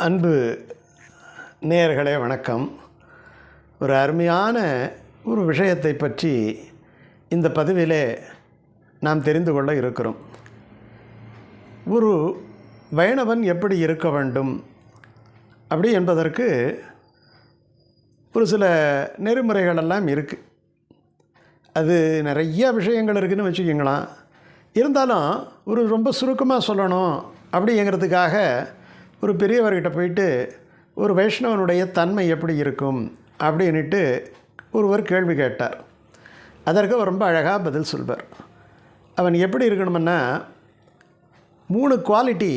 அன்பு நேயர்களே வணக்கம். ஒரு அருமையான ஒரு விஷயத்தை பற்றி இந்த பதிவிலே நாம் தெரிந்து கொள்ள இருக்கிறோம். ஒரு வைணவன் எப்படி இருக்க வேண்டும் அப்படி என்பதற்கு ஒரு சில நெறிமுறைகளெல்லாம் இருக்குது. அது நிறைய விஷயங்கள் இருக்குதுன்னு வச்சுக்கிங்களேன். இருந்தாலும் ஒரு ரொம்ப சுருக்கமாக சொல்லணும் அப்படிங்கிறதுக்காக ஒரு பெரியவர்கிட்ட போயிட்டு ஒரு வைஷ்ணவனுடைய தன்மை எப்படி இருக்கும் அப்படின்ட்டு ஒருவர் கேள்வி கேட்டார். அதற்கு அவர் ரொம்ப அழகாக பதில் சொல்வார். அவன் எப்படி இருக்கணும்னா 3 குவாலிட்டி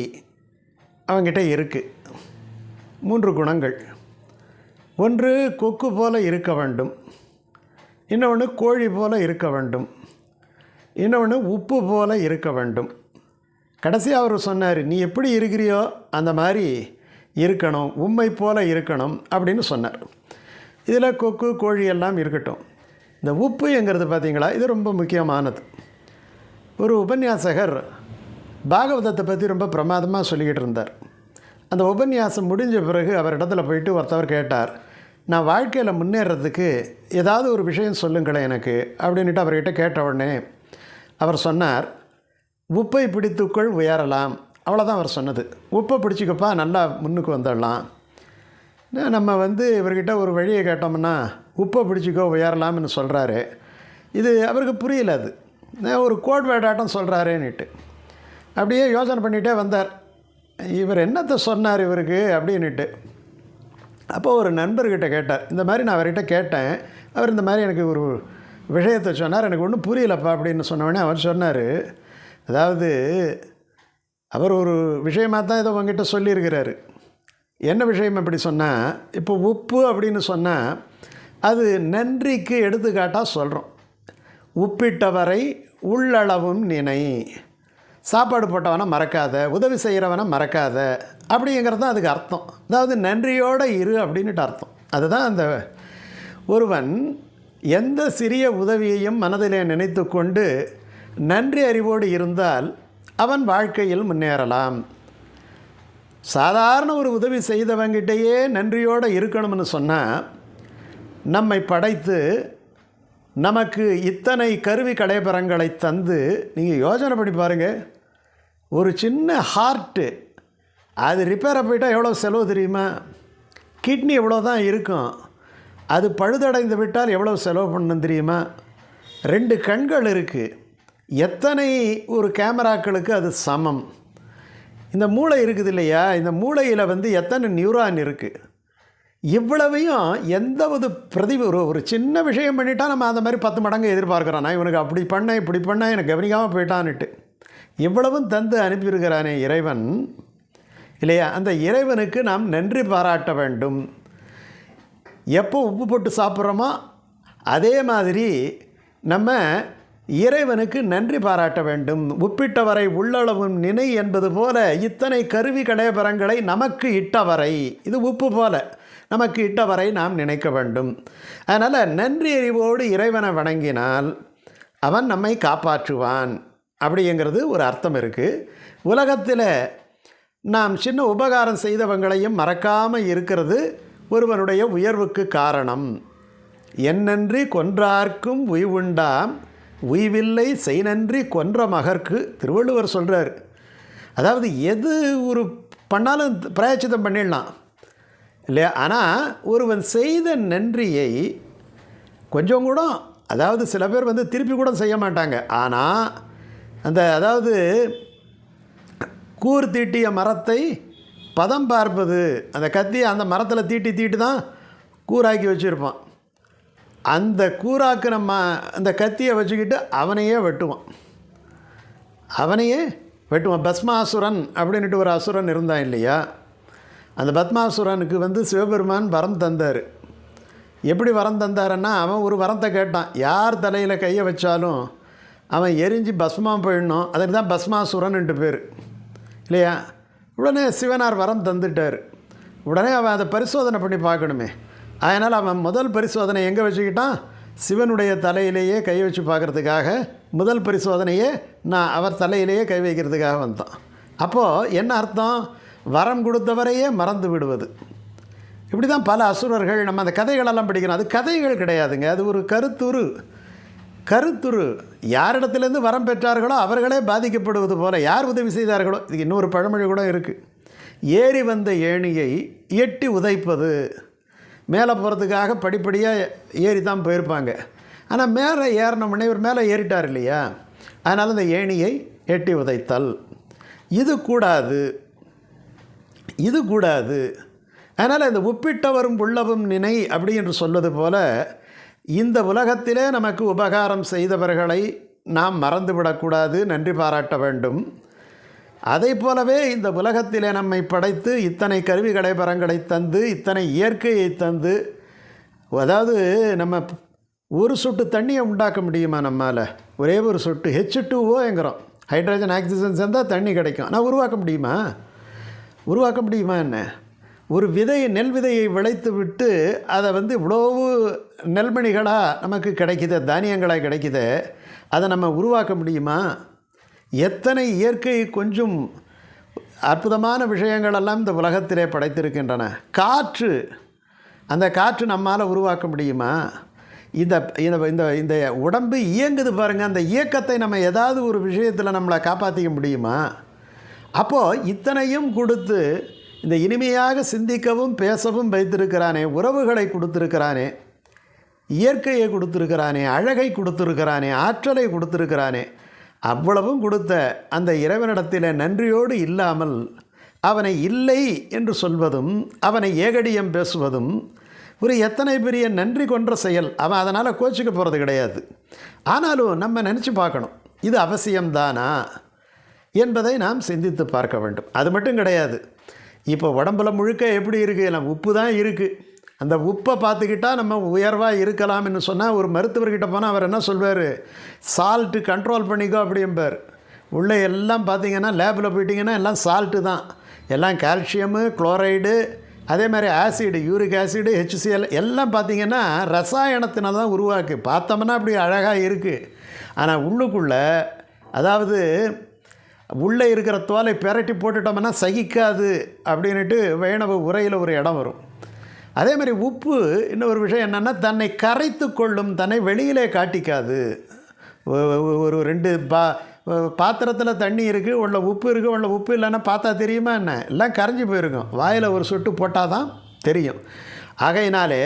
அவன்கிட்ட இருக்குது. 3 குணங்கள். ஒன்று கொக்கு போல இருக்க வேண்டும், இன்னொன்று கோழி போல இருக்க வேண்டும், இன்னொன்று உப்பு போல இருக்க வேண்டும். கடைசியாக அவர் சொன்னார், நீ எப்படி இருக்கிறியோ அந்த மாதிரி இருக்கணும், உண்மை போல் இருக்கணும் அப்படின்னு சொன்னார். இதில் கொக்கு கோழி எல்லாம் இருக்கட்டும். இந்த உப்புங்கிறது பார்த்திங்களா, இது ரொம்ப முக்கியமானது. ஒரு உபன்யாசகர் பாகவதத்தை பற்றி ரொம்ப பிரமாதமாக சொல்லிக்கிட்டு இருந்தார். அந்த உபன்யாசம் முடிஞ்ச பிறகு அவர் இடத்துல போயிட்டு ஒருத்தவர் கேட்டார், நான் வாழ்க்கையில் முன்னேறதுக்கு ஏதாவது ஒரு விஷயம் சொல்லுங்களேன் எனக்கு அப்படின்ட்டு அவர்கிட்ட கேட்ட உடனே அவர் சொன்னார், உப்பை பிடித்துக்குள் உயரலாம். அவ்வளோதான் அவர் சொன்னது. உப்பை பிடிச்சிக்கப்பா, நல்லா முன்னுக்கு வந்துடலாம். நம்ம இவர்கிட்ட ஒரு வழியை கேட்டோம்னா உப்பை பிடிச்சிக்கோ உயரலாம்னு சொல்கிறாரு. இது அவருக்கு புரியல. அது ஒரு கோட் வேடாட்டம் சொல்கிறாரேன்னுட்டு அப்படியே யோசனை பண்ணிகிட்டே வந்தார். இவர் என்னத்தை சொன்னார் இவருக்கு அப்படின்ட்டு. அப்போது ஒரு நண்பர்கிட்ட கேட்டார், இந்த மாதிரி நான் அவர்கிட்ட கேட்டேன், அவர் இந்த மாதிரி எனக்கு ஒரு விஷயத்தை சொன்னார், எனக்கு ஒன்றும் புரியலப்பா அப்படின்னு சொன்னோடனே அவர் சொன்னார், அதாவது அவர் ஒரு விஷயமாக தான் இதை உங்ககிட்ட சொல்லியிருக்கிறாரு. என்ன விஷயம் அப்படி சொன்னால், இப்போ உப்பு அப்படின்னு சொன்னால் அது நன்றிக்கு எடுத்துக்காட்டாக சொல்கிறோம். உப்பிட்டவரை உள்ளளவும் நினை, சாப்பாடு போட்டவனை மறக்காத, உதவி செய்கிறவனை மறக்காத அப்படிங்கிறது தான் அதுக்கு அர்த்தம். அதாவது நன்றியோடு இரு அப்படின்ட்டு அர்த்தம். அதுதான் அந்த ஒருவன் எந்த சிறிய உதவியையும் மனதிலே நினைத்து கொண்டு நன்றி அறிவோடு இருந்தால் அவன் வாழ்க்கையில் முன்னேறலாம். சாதாரண ஒரு உதவி செய்தவங்கிட்டேயே நன்றியோடு இருக்கணும்னு சொன்னால், நம்மை படைத்து நமக்கு இத்தனை கருவி கடைபரங்களை தந்து, நீங்கள் யோசனை பண்ணி பாருங்கள், ஒரு சின்ன ஹார்ட்டு அது ரிப்பேராக போயிட்டால் எவ்வளோ செலவு தெரியுமா? கிட்னி எவ்வளோ தான் இருக்கும், அது பழுதடைந்து விட்டால் எவ்வளோ செலவு பண்ணணும் தெரியுமா? 2 கண்கள் இருக்குது, எத்தனை ஒரு கேமராக்களுக்கு அது சமம். இந்த மூளை இருக்குது இல்லையா, இந்த மூளையில் எத்தனை நியூரான் இருக்குது. இவ்வளவையும் எந்த ஒரு சின்ன விஷயம் பண்ணிட்டா நம்ம அந்த மாதிரி 10 மடங்கு எதிர்பார்க்குறோம். நான் இவனுக்கு அப்படி பண்ணேன் இப்படி பண்ணேன், எனக்கு கவனிக்காமல் போயிட்டான்னுட்டு. இவ்வளவும் தந்து அனுப்பியிருக்கிறானே இறைவன் இல்லையா, அந்த இறைவனுக்கு நாம் நன்றி பாராட்ட வேண்டும். எப்போ உப்பு போட்டு சாப்பிட்றோமோ அதே மாதிரி நம்ம இறைவனுக்கு நன்றி பாராட்ட வேண்டும். உப்பிட்டவரை உள்ளளவும் நினை என்பது போல இத்தனை கருவி கடைபரங்களை நமக்கு இட்டவரை, இது உப்பு போல நமக்கு இட்டவரை நாம் நினைக்க வேண்டும். அதனால் நன்றி அறிவோடு இறைவனை வணங்கினால் அவன் நம்மை காப்பாற்றுவான் அப்படிங்கிறது ஒரு அர்த்தம் இருக்குது. உலகத்தில் நாம் சின்ன உபகாரம் செய்தவங்களையும் மறக்காமல் இருக்கிறது ஒருவனுடைய உயர்வுக்கு காரணம். என்னன்றி கொன்றார்க்கும் உய்வுண்டாம், உய்வில்லை செய் நன்றி கொன்ற மகற்கு, திருவள்ளுவர் சொல்கிறார். அதாவது எது ஒரு பண்ணாலும் பிராயச்சித்தம் பண்ணிடலாம் இல்லையா, ஆனால் ஒருவன் செய்த நன்றியை கொஞ்சம் கூட, அதாவது சில பேர் திருப்பி கூட செய்ய மாட்டாங்க. ஆனால் அதாவது கூர் தீட்டிய மரத்தை பதம் பார்ப்பது, அந்த கத்தியை அந்த மரத்தில் தீட்டி தான் கூராக்கி வச்சுருப்பான். அந்த கூராக்கு நம்ம அந்த கத்தியை வச்சுக்கிட்டு அவனையே வெட்டுவான். பஸ்மாசுரன் அப்படின்ட்டு ஒரு அசுரன் இருந்தான் இல்லையா, அந்த பத்மாசுரனுக்கு சிவபெருமான் வரம் தந்தார். எப்படி வரம் தந்தாருன்னா, அவன் ஒரு வரத்தை கேட்டான், யார் தலையில் கையை வச்சாலும் அவன் எரிஞ்சு பஸ்மாக போயிடணும், அதுக்கு தான் பஸ்மாசுரன்ட்டு பேர் இல்லையா. உடனே சிவனார் வரம் தந்துட்டார். உடனே அவன் அதை பரிசோதனை பண்ணி பார்க்கணுமே. அதனால் அவன் முதல் பரிசோதனை எங்கே வச்சுக்கிட்டான், சிவனுடைய தலையிலேயே கை வச்சு பார்க்குறதுக்காக முதல் பரிசோதனையே நான் அவர் தலையிலேயே கை வைக்கிறதுக்காக வந்தான். அப்போது என்ன அர்த்தம், வரம் கொடுத்தவரையே மறந்து விடுவது. இப்படி தான் பல அசுரர்கள். நம்ம அந்த கதைகளெல்லாம் படிக்கிறோம். அது கதைகள் கிடையாதுங்க, அது ஒரு கருத்துரு. யாரிடத்துலேருந்து வரம் பெற்றார்களோ அவர்களே பாதிக்கப்படுவது போல யார் உதவி செய்தார்களோ. இதுக்கு இன்னொரு பழமொழி கூட இருக்குது, ஏறி வந்த ஏணியை எட்டி உதைப்பது. மேலே போகிறதுக்காக படிப்படியாக ஏறி தான் போயிருப்பாங்க. ஆனால் மேலே ஏறினோம்னே இவர் மேலே ஏறிட்டார் இல்லையா, அதனால் அந்த ஏணியை எட்டி உதைத்தல் இது கூடாது. அதனால் இந்த உப்பிட்டவரும் உள்ளவும் நினை அப்படி என்று சொல்வது போல, இந்த உலகத்திலே நமக்கு உபகாரம் செய்தவர்களை நாம் மறந்துவிடக்கூடாது, நன்றி பாராட்ட வேண்டும். அதை போலவே இந்த உலகத்திலே நம்மை படைத்து இத்தனை கருவிகளை பரங்களை தந்து இத்தனை இயற்கையை தந்து, அதாவது நம்ம ஒரு சொட்டு தண்ணியை உண்டாக்க முடியுமா நம்மால்? ஒரே ஒரு சொட்டு H2Oங்கிறோம், ஹைட்ரஜன் ஆக்சிஜன் சேர்ந்தால் தண்ணி கிடைக்கும். ஆனால் உருவாக்க முடியுமா என்ன? ஒரு நெல் விதையை விளைத்து விட்டு அதை இவ்வளவு நெல்மணிகளாக நமக்கு கிடைக்கிது, தானியங்களாக கிடைக்கிது, அதை நம்ம உருவாக்க முடியுமா? எத்தனை இயற்கை கொஞ்சம் அற்புதமான விஷயங்களெல்லாம் இந்த உலகத்திலே படைத்திருக்கின்றன. அந்த காற்று நம்மால் உருவாக்க முடியுமா? இந்த இந்த உடம்பு இயங்குது பாருங்கள், அந்த இயக்கத்தை நம்ம ஏதாவது ஒரு விஷயத்தில் நம்மளை காப்பாற்றிக்க முடியுமா? அப்போது இத்தனையும் கொடுத்து இந்த இனிமையாக சிந்திக்கவும் பேசவும் வைத்திருக்கிறானே, உறவுகளை கொடுத்துருக்கிறானே, இயற்கையை கொடுத்துருக்கிறானே, அழகை கொடுத்துருக்கிறானே, ஆற்றலை கொடுத்துருக்கிறானே, அவ்வளவும் கொடுத்த அந்த இறைவனிடத்தில் நன்றியோடு இல்லாமல் அவனை இல்லை என்று சொல்வதும் அவனை ஏகடியம் பேசுவதும் ஒரு எத்தனை பெரிய நன்றி கொன்ற செயல். அவன் அதனால் கோச்சிக்க போகிறது கிடையாது. ஆனாலும் நம்ம நினச்சி பார்க்கணும், இது அவசியம்தானா என்பதை நாம் சிந்தித்து பார்க்க வேண்டும். அது மட்டும் கிடையாது, இப்போ உடம்பில் முழுக்க எப்படி இருக்குது, நம்ம உப்பு தான் இருக்குது. அந்த உப்பை பார்த்துக்கிட்டால் நம்ம உயர்வாக இருக்கலாம்னு சொன்னால், ஒரு மருத்துவர்கிட்ட போனால் அவர் என்ன சொல்வார், சால்ட்டு கண்ட்ரோல் பண்ணிக்கோ அப்படிம்பார். உள்ளே எல்லாம் பார்த்திங்கன்னா லேபில் போயிட்டிங்கன்னா எல்லாம் சால்ட்டு தான், எல்லாம் கால்சியமு, குளோரைடு, அதே மாதிரி ஆசிடு, யூரிக் ஆசிடு, HCl எல்லாம் பார்த்திங்கன்னா ரசாயனத்தினால தான் உருவாக்கு. பார்த்தோம்னா அப்படி அழகாக இருக்குது, ஆனால் உள்ளுக்குள்ளே, அதாவது உள்ளே இருக்கிற தோலை பெரட்டி போட்டுட்டோம்னா சகிக்காது அப்படின்ட்டு வைணவ உரையில் ஒரு இடம் வரும். அதே மாதிரி உப்பு இன்னொரு விஷயம் என்னென்னா, தன்னை கரைத்து கொள்ளும், தன்னை வெளியிலே காட்டிக்காது. ஒரு 2 பாத்திரத்தில் தண்ணி இருக்குது, உள்ள உப்பு இருக்குது, உள்ள உப்பு இல்லைன்னா பார்த்தா தெரியுமா என்ன? எல்லாம் கரைஞ்சி போயிருக்கும், வாயில் ஒரு சொட்டு போட்டால் தான் தெரியும். ஆகையினாலே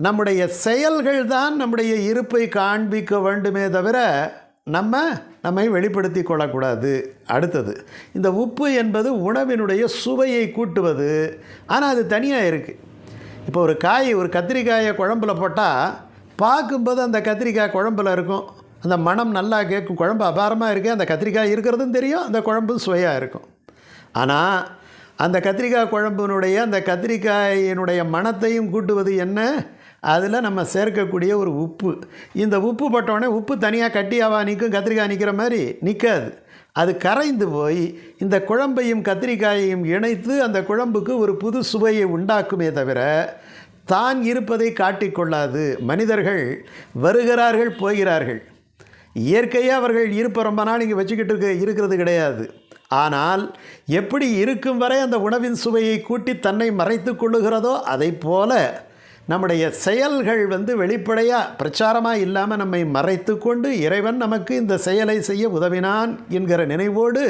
நம்முடைய செயல்கள் தான் நம்முடைய இருப்பை காண்பிக்க வேண்டுமே தவிர நம்மை வெளிப்படுத்தி கொள்ளக்கூடாது. அடுத்தது, இந்த உப்பு என்பது உணவினுடைய சுவையை கூட்டுவது. ஆனால் அது தனியாக இருக்குது. இப்போ ஒரு கத்திரிக்காயை குழம்புல போட்டால் பார்க்கும்போது அந்த கத்திரிக்காய் குழம்புல இருக்கும், அந்த மனம் நல்லா கேட்கும், குழம்பு அபாரமாக இருக்குது, அந்த கத்திரிக்காய் இருக்கிறதும் தெரியும், அந்த குழம்பும் சுவையாக இருக்கும். ஆனால் அந்த கத்திரிக்காய் குழம்பினுடைய அந்த கத்திரிக்காயினுடைய மணத்தையும் கூட்டுவது என்ன? அதில் நம்ம சேர்க்கக்கூடிய ஒரு உப்பு. இந்த உப்பு போட்டோடனே உப்பு தனியாக கட்டியாவா நிற்கும், கத்திரிக்காய் நிற்கிற மாதிரி நிற்காது. அது கரைந்து போய் இந்த குழம்பையும் கத்திரிக்காயையும் இணைத்து அந்த குழம்புக்கு ஒரு புது சுவையை உண்டாக்குமே தவிர தான் இருப்பதை காட்டிக்கொள்ளாது. மனிதர்கள் வருகிறார்கள், போகிறார்கள். இயற்கையாக அவர்கள் இருப்ப ரொம்ப நாள் இங்கே வச்சுக்கிட்டு இருக்கிறது கிடையாது. ஆனால் எப்படி இருக்கும் வரை அந்த உணவின் சுவையை கூட்டி தன்னை மறைத்து கொள்ளுகிறதோ, அதை போல நம்முடைய செயல்கள் வெளிப்படையாக பிரச்சாரமாக இல்லாமல் நம்மை மறைத்து கொண்டு இறைவன் நமக்கு இந்த செயலை செய்ய உதவினான் என்கிற நினைவோடு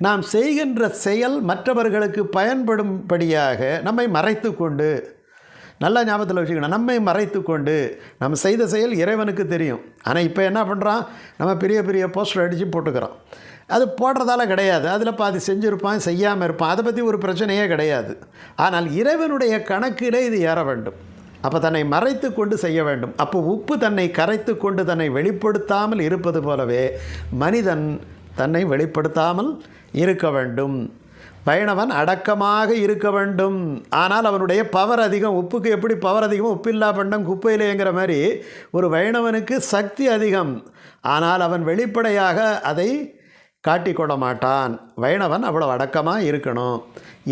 நாம் செய்கின்ற செயல் மற்றவர்களுக்கு பயன்படும்படியாக நம்மை மறைத்து கொண்டு, நல்லா ஞாபகத்தில் வச்சுக்கணும், நம்மை மறைத்து கொண்டு நம்ம செய்த செயல் இறைவனுக்கு தெரியும். ஆனால் இப்போ என்ன பண்ணுறான், நம்ம பெரிய பெரிய போஸ்டர் அடித்து போட்டுக்கிறோம். அது போடுறதால கிடையாது, அதில் பாதி செஞ்சுருப்பான், செய்யாமல் இருப்பான், அதை பற்றி ஒரு பிரச்சனையே கிடையாது. ஆனால் இறைவனுடைய கணக்கிலே இது ஏற வேண்டும். அப்போ தன்னை மறைத்து கொண்டு செய்ய வேண்டும். அப்போ உப்பு தன்னை கரைத்து கொண்டு தன்னை வெளிப்படுத்தாமல் இருப்பது போலவே மனிதன் தன்னை வெளிப்படுத்தாமல் இருக்க வேண்டும். வைணவன் அடக்கமாக இருக்க வேண்டும். ஆனால் அவனுடைய பவர் அதிகம். உப்புக்கு எப்படி பவர் அதிகம், உப்பில்லா பண்டம் குப்பையிலேங்கிற மாதிரி ஒரு வைணவனுக்கு சக்தி அதிகம். ஆனால் அவன் வெளிப்படையாக அதை காட்டிக்கொள்ள மாட்டான். வைணவன் அவ்வளோ அடக்கமாக இருக்கணும்.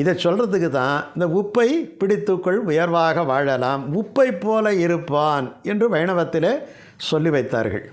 இதை சொல்கிறதுக்கு தான் இந்த உப்பை பிடித்துக்கொள் உயர்வாக வாழலாம், உப்பை போல இருப்பான் என்று வைணவத்திலே சொல்லி வைத்தார்கள்.